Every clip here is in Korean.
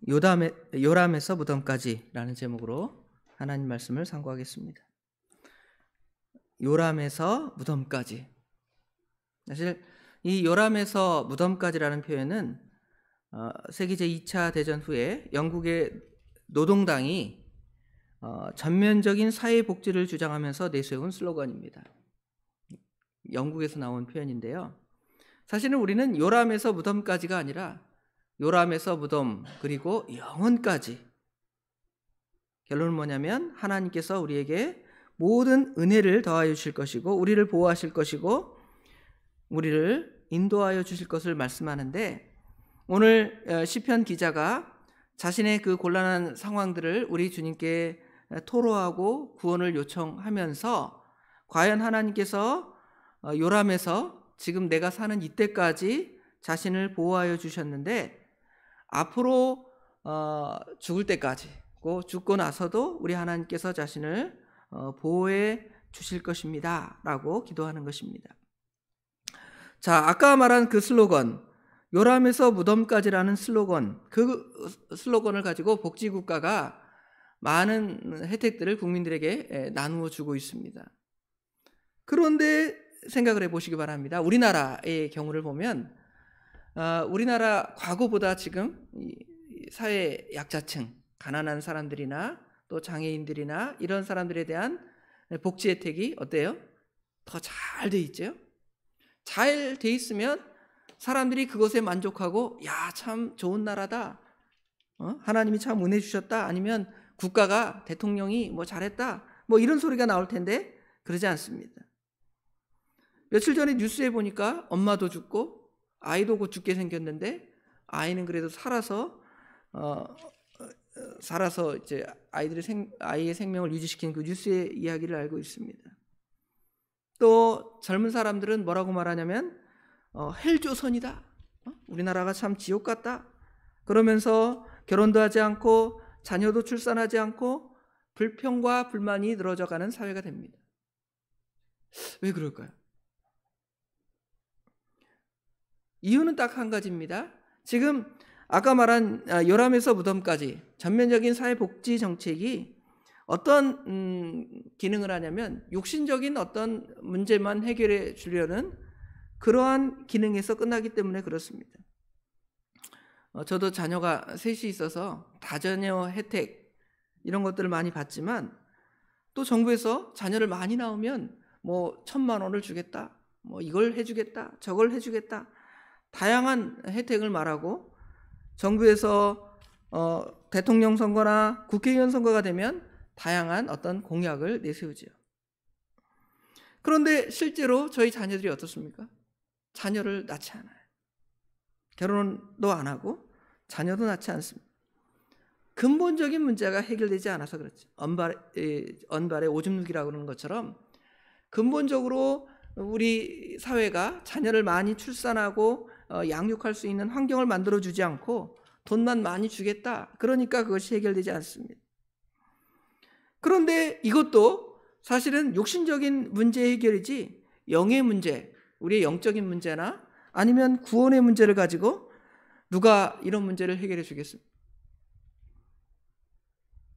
요람에서 무덤까지라는 제목으로 하나님 말씀을 상고하겠습니다. 요람에서 무덤까지. 사실 이 요람에서 무덤까지라는 표현은 세계 제2차 대전 후에 영국의 노동당이 전면적인 사회복지를 주장하면서 내세운 슬로건입니다. 영국에서 나온 표현인데요. 사실은 우리는 요람에서 무덤까지가 아니라 요람에서 무덤 그리고 영원까지. 결론은 뭐냐면 하나님께서 우리에게 모든 은혜를 더하여 주실 것이고 우리를 보호하실 것이고 우리를 인도하여 주실 것을 말씀하는데, 오늘 시편 기자가 자신의 그 곤란한 상황들을 우리 주님께 토로하고 구원을 요청하면서 과연 하나님께서 요람에서 지금 내가 사는 이때까지 자신을 보호하여 주셨는데 앞으로 죽을 때까지, 죽고 나서도 우리 하나님께서 자신을 보호해 주실 것입니다 라고 기도하는 것입니다. 자, 아까 말한 그 슬로건, 요람에서 무덤까지라는 슬로건, 그 슬로건을 가지고 복지국가가 많은 혜택들을 국민들에게 나누어 주고 있습니다. 그런데 생각을 해보시기 바랍니다. 우리나라의 경우를 보면 우리나라 과거보다 지금 사회 약자층, 가난한 사람들이나 또 장애인들이나 이런 사람들에 대한 복지 혜택이 어때요? 더 잘 돼 있죠? 잘 돼 있으면 사람들이 그것에 만족하고 야, 참 좋은 나라다. 하나님이 참 은혜 주셨다. 아니면 국가가, 대통령이 뭐 잘했다. 뭐 이런 소리가 나올 텐데 그러지 않습니다. 며칠 전에 뉴스에 보니까 엄마도 죽고 아이도 곧 죽게 생겼는데 아이는 그래도 살아서 이제 아이의 생명을 유지시킨 그 뉴스의 이야기를 알고 있습니다. 또 젊은 사람들은 뭐라고 말하냐면 헬조선이다. 우리나라가 참 지옥 같다. 그러면서 결혼도 하지 않고 자녀도 출산하지 않고 불평과 불만이 늘어져가는 사회가 됩니다. 왜 그럴까요? 이유는 딱 한 가지입니다. 지금 아까 말한 요람에서 무덤까지 전면적인 사회복지 정책이 어떤 기능을 하냐면 육신적인 어떤 문제만 해결해 주려는 그러한 기능에서 끝나기 때문에 그렇습니다. 저도 자녀가 셋이 있어서 다자녀 혜택 이런 것들을 많이 받지만 또 정부에서 자녀를 많이 낳으면 뭐 1,000만 원을 주겠다, 뭐 이걸 해주겠다, 저걸 해주겠다, 다양한 혜택을 말하고 정부에서 대통령 선거나 국회의원 선거가 되면 다양한 어떤 공약을 내세우죠. 그런데 실제로 저희 자녀들이 어떻습니까? 자녀를 낳지 않아요. 결혼도 안 하고 자녀도 낳지 않습니다. 근본적인 문제가 해결되지 않아서 그렇죠. 언발의 오줌 누기라고 그러는 것처럼 근본적으로 우리 사회가 자녀를 많이 출산하고 양육할 수 있는 환경을 만들어주지 않고 돈만 많이 주겠다. 그러니까 그것이 해결되지 않습니다. 그런데 이것도 사실은 육신적인 문제 해결이지 영의 문제, 우리의 영적인 문제나 아니면 구원의 문제를 가지고 누가 이런 문제를 해결해 주겠습니까?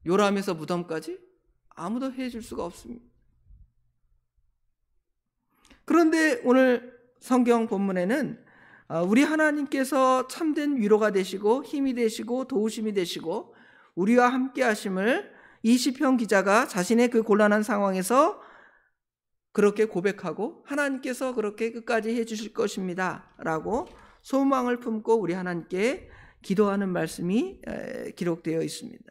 요람에서 무덤까지 아무도 해줄 수가 없습니다. 그런데 오늘 성경 본문에는 우리 하나님께서 참된 위로가 되시고 힘이 되시고 도우심이 되시고 우리와 함께 하심을 이 시편 기자가 자신의 그 곤란한 상황에서 그렇게 고백하고 하나님께서 그렇게 끝까지 해주실 것입니다 라고 소망을 품고 우리 하나님께 기도하는 말씀이 기록되어 있습니다.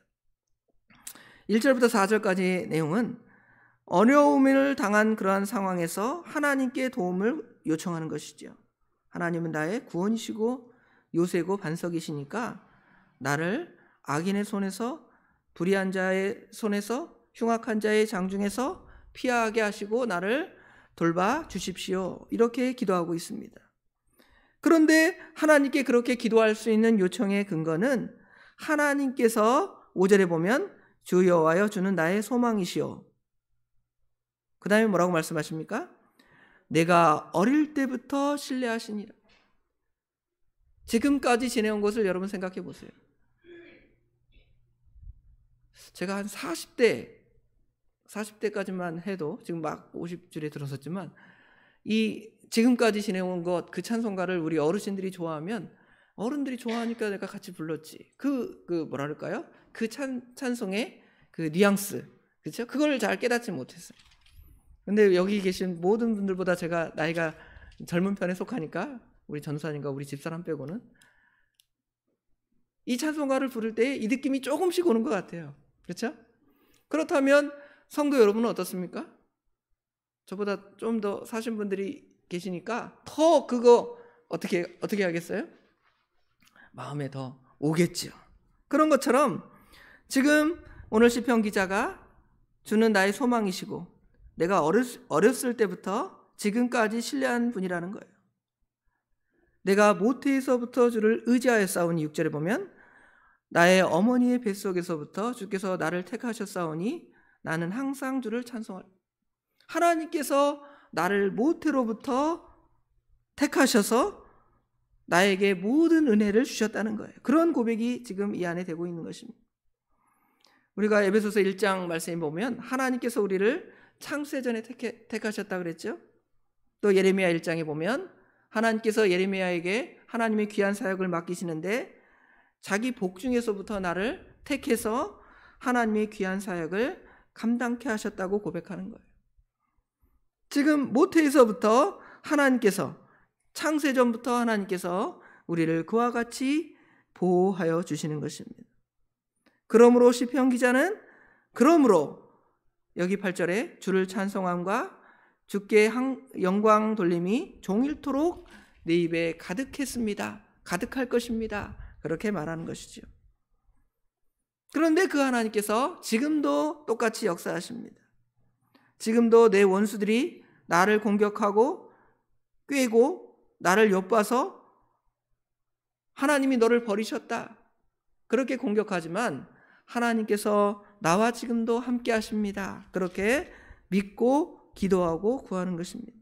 1절부터 4절까지의 내용은 어려움을 당한 그러한 상황에서 하나님께 도움을 요청하는 것이죠. 하나님은 나의 구원이시고 요새고 반석이시니까 나를 악인의 손에서, 불의한 자의 손에서, 흉악한 자의 장중에서 피하게 하시고 나를 돌봐 주십시오. 이렇게 기도하고 있습니다. 그런데 하나님께 그렇게 기도할 수 있는 요청의 근거는 하나님께서 5절에 보면 주 여호와여 주는 나의 소망이시오. 그 다음에 뭐라고 말씀하십니까? 내가 어릴 때부터 신뢰하시니라. 지금까지 지내온 것을 여러분 생각해 보세요. 제가 한 40대까지만 해도 지금 막 50줄에 들어섰지만 이 지금까지 지내온 것 그 찬송가를 우리 어르신들이 좋아하면 어른들이 좋아하니까 내가 같이 불렀지. 그 뭐라 그럴까요? 그 찬송의 그 뉘앙스, 그렇죠? 그걸 잘 깨닫지 못했어요. 근데 여기 계신 모든 분들보다 제가 나이가 젊은 편에 속하니까 우리 전사님과 우리 집사람 빼고는 이 찬송가를 부를 때 이 느낌이 조금씩 오는 것 같아요. 그렇죠? 그렇다면 성도 여러분은 어떻습니까? 저보다 좀 더 사신 분들이 계시니까 더 그거 어떻게 하겠어요? 마음에 더 오겠죠. 그런 것처럼 지금 오늘 시편 기자가 주는 나의 소망이시고 내가 어렸을 때부터 지금까지 신뢰한 분이라는 거예요. 내가 모태에서부터 주를 의지하였사오니 6절에 보면 나의 어머니의 뱃속에서부터 주께서 나를 택하셨사오니 나는 항상 주를 찬송할. 하나님께서 나를 모태로부터 택하셔서 나에게 모든 은혜를 주셨다는 거예요. 그런 고백이 지금 이 안에 되고 있는 것입니다. 우리가 에베소서 1장 말씀에 보면 하나님께서 우리를 창세전에 택하셨다 그랬죠. 또 예레미야 1장에 보면 하나님께서 예레미야에게 하나님의 귀한 사역을 맡기시는데 자기 복 중에서부터 나를 택해서 하나님의 귀한 사역을 감당케 하셨다고 고백하는 거예요. 지금 모태에서부터 하나님께서 창세전부터 하나님께서 우리를 그와 같이 보호하여 주시는 것입니다. 그러므로 시편 기자는 여기 8절에 주를 찬송함과 주께 영광 돌림이 종일토록 내 입에 가득했습니다. 가득할 것입니다. 그렇게 말하는 것이죠. 그런데 그 하나님께서 지금도 똑같이 역사하십니다. 지금도 내 원수들이 나를 공격하고 꾀고 나를 엿봐서 하나님이 너를 버리셨다 그렇게 공격하지만 하나님께서 나와 지금도 함께 하십니다. 그렇게 믿고 기도하고 구하는 것입니다.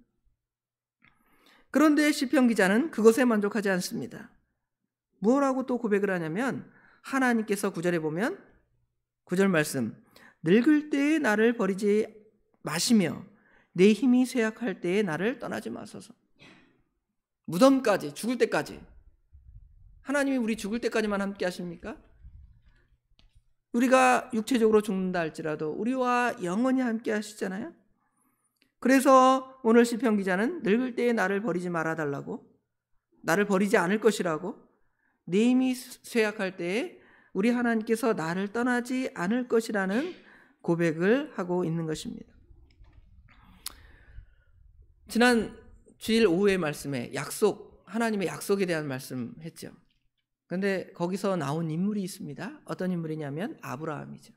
그런데 시편 기자는 그것에 만족하지 않습니다. 뭐라고 또 고백을 하냐면 하나님께서 9절에 보면 9절 말씀 늙을 때에 나를 버리지 마시며 내 힘이 쇠약할 때에 나를 떠나지 마소서. 무덤까지 죽을 때까지 하나님이 우리 죽을 때까지만 함께 하십니까? 우리가 육체적으로 죽는다 할지라도 우리와 영원히 함께 하시잖아요. 그래서 오늘 시편 기자는 늙을 때에 나를 버리지 말아달라고 나를 버리지 않을 것이라고 내 힘이 쇠약할 때에 우리 하나님께서 나를 떠나지 않을 것이라는 고백을 하고 있는 것입니다. 지난 주일 오후의 말씀에 하나님의 약속에 대한 말씀했죠. 그런데 거기서 나온 인물이 있습니다. 어떤 인물이냐면 아브라함이죠.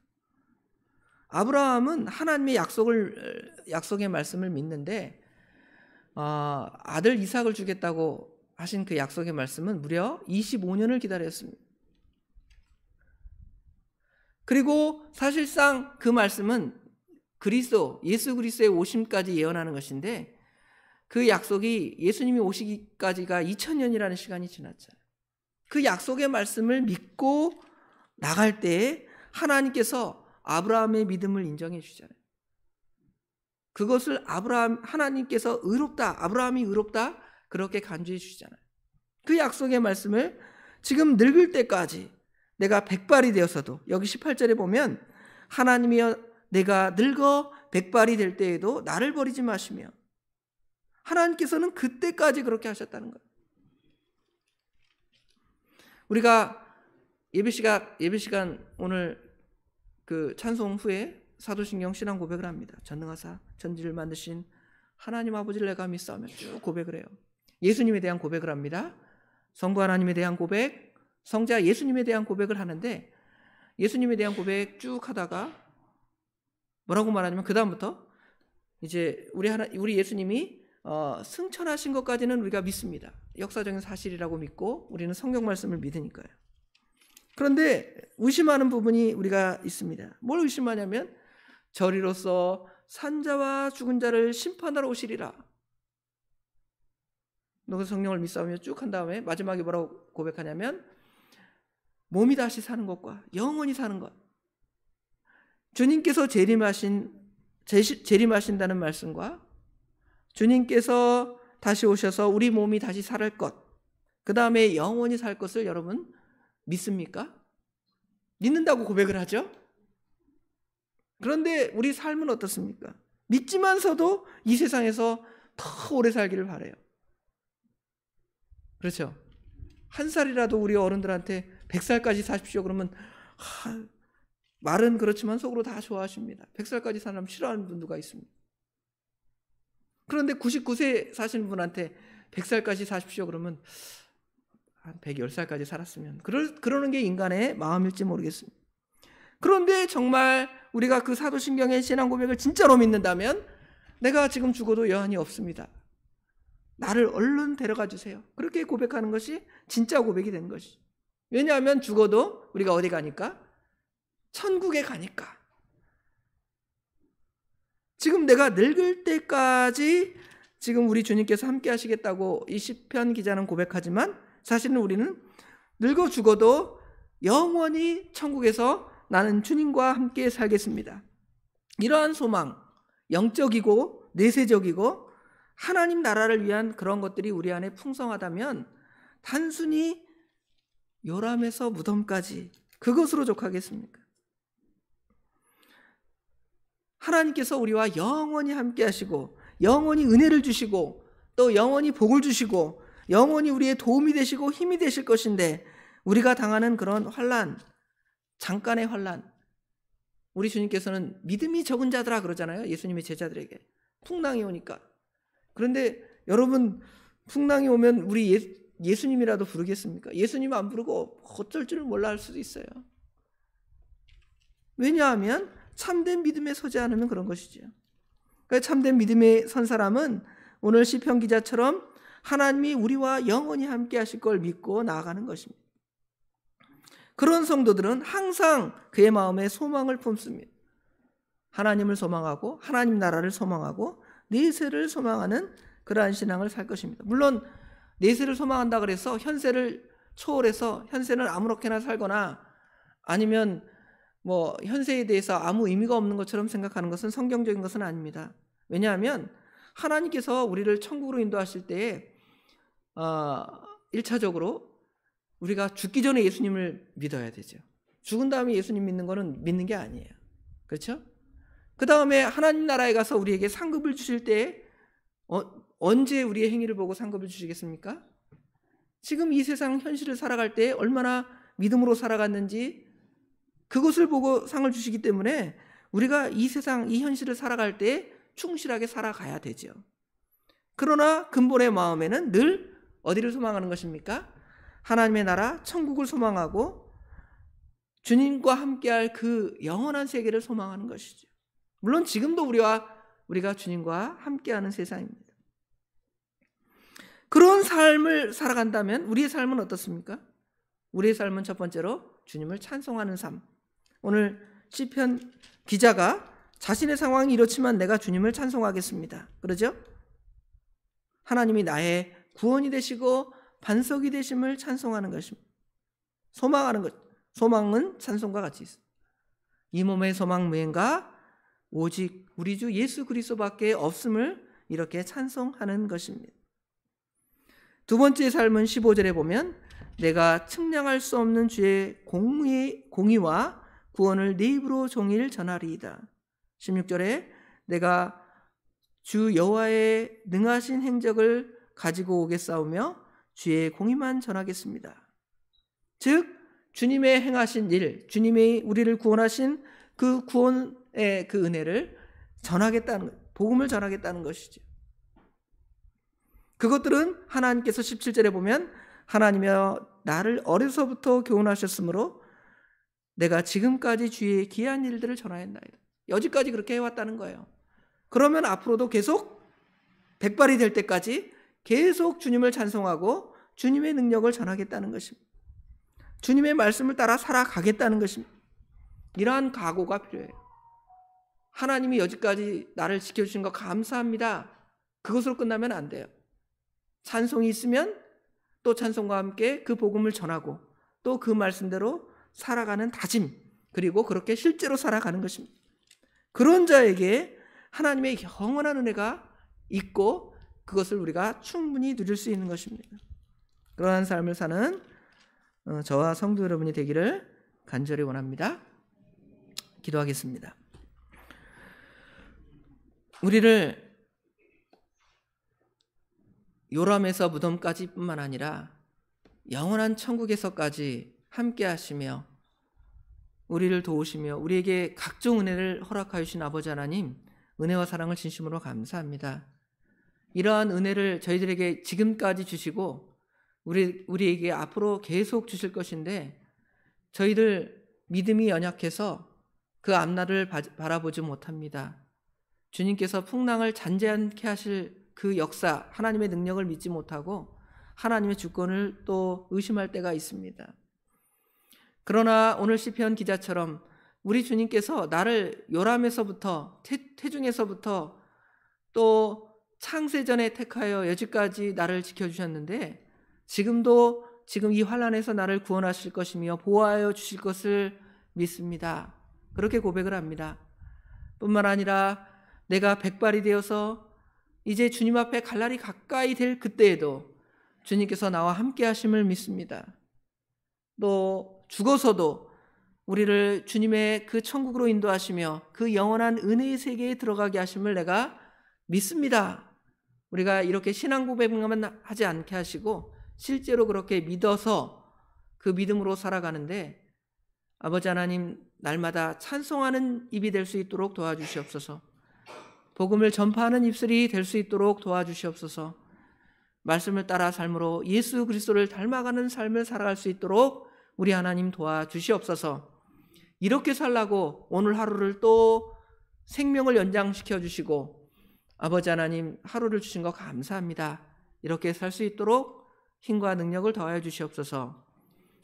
아브라함은 하나님의 약속의 말씀을 믿는데 아들 이삭을 주겠다고 하신 그 약속의 말씀은 무려 25년을 기다렸습니다. 그리고 사실상 그 말씀은 예수 그리스도의 오심까지 예언하는 것인데 그 약속이 예수님이 오시기까지가 2000년이라는 시간이 지났잖아요. 그 약속의 말씀을 믿고 나갈 때에 하나님께서 아브라함의 믿음을 인정해 주잖아요. 그것을 하나님께서 아브라함이 의롭다 그렇게 간주해 주시잖아요. 그 약속의 말씀을 지금 늙을 때까지 내가 백발이 되어서도 여기 18절에 보면 하나님이여 내가 늙어 백발이 될 때에도 나를 버리지 마시며 하나님께서는 그때까지 그렇게 하셨다는 거예요. 우리가 예배 시간 오늘 그 찬송 후에 사도신경 신앙 고백을 합니다. 전능하사 천지를 만드신 하나님 아버지를 내가 믿사오며 쭉 고백을 해요. 예수님에 대한 고백을 합니다. 성부 하나님에 대한 고백, 성자 예수님에 대한 고백을 하는데 예수님에 대한 고백 쭉 하다가 뭐라고 말하냐면 그 다음부터 이제 우리 예수님이 승천하신 것까지는 우리가 믿습니다. 역사적인 사실이라고 믿고 우리는 성경 말씀을 믿으니까요. 그런데 의심하는 부분이 우리가 있습니다. 뭘 의심하냐면 저리로서 산자와 죽은 자를 심판하러 오시리라. 너그 성령을 믿사오며 쭉 한 다음에 마지막에 뭐라고 고백하냐면 몸이 다시 사는 것과 영원히 사는 것 주님께서 재림하신다는 말씀과 주님께서 다시 오셔서 우리 몸이 다시 살 것, 그 다음에 영원히 살 것을 여러분 믿습니까? 믿는다고 고백을 하죠. 그런데 우리 삶은 어떻습니까? 믿지만서도 이 세상에서 더 오래 살기를 바라요. 그렇죠? 한 살이라도 우리 어른들한테 100살까지 사십시오 그러면 말은 그렇지만 속으로 다 좋아하십니다. 100살까지 사람 싫어하는 분 누가 있습니까? 그런데 99세 사시는 분한테 100살까지 사십시오 그러면 한 110살까지 살았으면 그러는 게 인간의 마음일지 모르겠습니다. 그런데 정말 우리가 그 사도신경의 신앙 고백을 진짜로 믿는다면 내가 지금 죽어도 여한이 없습니다. 나를 얼른 데려가 주세요. 그렇게 고백하는 것이 진짜 고백이 되는 것이죠. 왜냐하면 죽어도 우리가 어디 가니까? 천국에 가니까. 지금 내가 늙을 때까지 지금 우리 주님께서 함께 하시겠다고 이 시편 기자는 고백하지만 사실은 우리는 늙어 죽어도 영원히 천국에서 나는 주님과 함께 살겠습니다. 이러한 소망, 영적이고 내세적이고 하나님 나라를 위한 그런 것들이 우리 안에 풍성하다면 단순히 요람에서 무덤까지 그것으로 족하겠습니까? 하나님께서 우리와 영원히 함께 하시고 영원히 은혜를 주시고 또 영원히 복을 주시고 영원히 우리의 도움이 되시고 힘이 되실 것인데 우리가 당하는 그런 환난, 잠깐의 환난, 우리 주님께서는 믿음이 적은 자들아 그러잖아요. 예수님의 제자들에게 풍랑이 오니까. 그런데 여러분 풍랑이 오면 우리 예수님이라도 부르겠습니까? 예수님 안 부르고 어쩔 줄 몰라 할 수도 있어요. 왜냐하면 참된 믿음에 서지 않으면 그런 것이죠. 그러니까 참된 믿음에 선 사람은 오늘 시편 기자처럼 하나님이 우리와 영원히 함께 하실 걸 믿고 나아가는 것입니다. 그런 성도들은 항상 그의 마음에 소망을 품습니다. 하나님을 소망하고 하나님 나라를 소망하고 내세를 소망하는 그러한 신앙을 살 것입니다. 물론 내세를 소망한다 그래서 현세를 초월해서 현세는 아무렇게나 살거나 아니면 뭐 현세에 대해서 아무 의미가 없는 것처럼 생각하는 것은 성경적인 것은 아닙니다. 왜냐하면 하나님께서 우리를 천국으로 인도하실 때에 1차적으로 우리가 죽기 전에 예수님을 믿어야 되죠. 죽은 다음에 예수님 믿는 거는 믿는 게 아니에요. 그렇죠? 그 다음에 하나님 나라에 가서 우리에게 상급을 주실 때 언제 우리의 행위를 보고 상급을 주시겠습니까? 지금 이 세상 현실을 살아갈 때 얼마나 믿음으로 살아갔는지 그것을 보고 상을 주시기 때문에 우리가 이 세상 이 현실을 살아갈 때 충실하게 살아가야 되죠. 그러나 근본의 마음에는 늘 어디를 소망하는 것입니까? 하나님의 나라 천국을 소망하고 주님과 함께할 그 영원한 세계를 소망하는 것이죠. 물론 지금도 우리가 주님과 함께하는 세상입니다. 그런 삶을 살아간다면 우리의 삶은 어떻습니까? 우리의 삶은 첫 번째로 주님을 찬송하는 삶. 오늘 시편 기자가 자신의 상황이 이렇지만 내가 주님을 찬송하겠습니다. 그러죠? 하나님이 나의 구원이 되시고 반석이 되심을 찬송하는 것입니다. 소망하는 것. 소망은 찬송과 같이 있습니다. 이 몸의 소망 무행가 오직 우리 주 예수 그리스도밖에 없음을 이렇게 찬송하는 것입니다. 두 번째 삶은 15절에 보면 내가 측량할 수 없는 주의 공의와 구원을 네 입으로 종일 전하리이다. 16절에 내가 주 여호와의 능하신 행적을 가지고 오겠사오며 주의 공의만 전하겠습니다. 즉 주님의 행하신 일, 주님이 우리를 구원하신 그 구원의 그 은혜를 전하겠다는 것, 복음을 전하겠다는 것이죠. 그것들은 하나님께서 17절에 보면 하나님이여 나를 어려서부터 교훈하셨으므로 내가 지금까지 주의 귀한 일들을 전하였나이다. 여지까지 그렇게 해왔다는 거예요. 그러면 앞으로도 계속 백발이 될 때까지 계속 주님을 찬송하고 주님의 능력을 전하겠다는 것입니다. 주님의 말씀을 따라 살아가겠다는 것입니다. 이러한 각오가 필요해요. 하나님이 여지까지 나를 지켜주신 거 감사합니다. 그것으로 끝나면 안 돼요. 찬송이 있으면 또 찬송과 함께 그 복음을 전하고 또 그 말씀대로 살아가는 다짐, 그리고 그렇게 실제로 살아가는 것입니다. 그런 자에게 하나님의 영원한 은혜가 있고 그것을 우리가 충분히 누릴 수 있는 것입니다. 그러한 삶을 사는 저와 성도 여러분이 되기를 간절히 원합니다. 기도하겠습니다. 우리를 요람에서 무덤까지뿐만 아니라 영원한 천국에서까지 함께 하시며 우리를 도우시며 우리에게 각종 은혜를 허락하여 주신 아버지 하나님, 은혜와 사랑을 진심으로 감사합니다. 이러한 은혜를 저희들에게 지금까지 주시고 우리에게 앞으로 계속 주실 것인데 저희들 믿음이 연약해서 그 앞날을 바라보지 못합니다. 주님께서 풍랑을 잔재하게 하실 그 역사, 하나님의 능력을 믿지 못하고 하나님의 주권을 또 의심할 때가 있습니다. 그러나 오늘 시편 기자처럼 우리 주님께서 나를 요람에서부터 태중에서부터 또 창세전에 택하여 여지까지 나를 지켜주셨는데 지금도 지금 이 환난에서 나를 구원하실 것이며 보호하여 주실 것을 믿습니다. 그렇게 고백을 합니다. 뿐만 아니라 내가 백발이 되어서 이제 주님 앞에 갈 날이 가까이 될 그때에도 주님께서 나와 함께 하심을 믿습니다. 또 죽어서도 우리를 주님의 그 천국으로 인도하시며 그 영원한 은혜의 세계에 들어가게 하심을 내가 믿습니다. 우리가 이렇게 신앙 고백만 하지 않게 하시고 실제로 그렇게 믿어서 그 믿음으로 살아가는데 아버지 하나님, 날마다 찬송하는 입이 될 수 있도록 도와주시옵소서. 복음을 전파하는 입술이 될 수 있도록 도와주시옵소서. 말씀을 따라 삶으로 예수 그리스도를 닮아가는 삶을 살아갈 수 있도록 우리 하나님 도와주시옵소서. 이렇게 살라고 오늘 하루를 또 생명을 연장시켜 주시고 아버지 하나님, 하루를 주신 거 감사합니다. 이렇게 살 수 있도록 힘과 능력을 더하여 주시옵소서.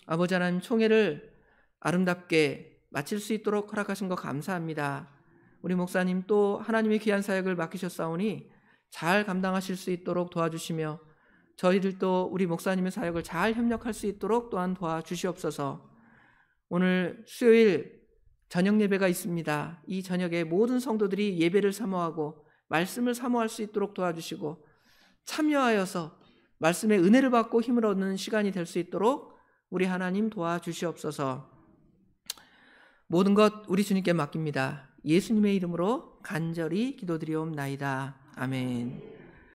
아버지 하나님, 총회를 아름답게 마칠 수 있도록 허락하신 거 감사합니다. 우리 목사님 또 하나님의 귀한 사역을 맡기셨사오니 잘 감당하실 수 있도록 도와주시며 저희들도 우리 목사님의 사역을 잘 협력할 수 있도록 또한 도와주시옵소서. 오늘 수요일 저녁 예배가 있습니다. 이 저녁에 모든 성도들이 예배를 사모하고 말씀을 사모할 수 있도록 도와주시고 참여하여서 말씀의 은혜를 받고 힘을 얻는 시간이 될 수 있도록 우리 하나님 도와주시옵소서. 모든 것 우리 주님께 맡깁니다. 예수님의 이름으로 간절히 기도드리옵나이다. 아멘.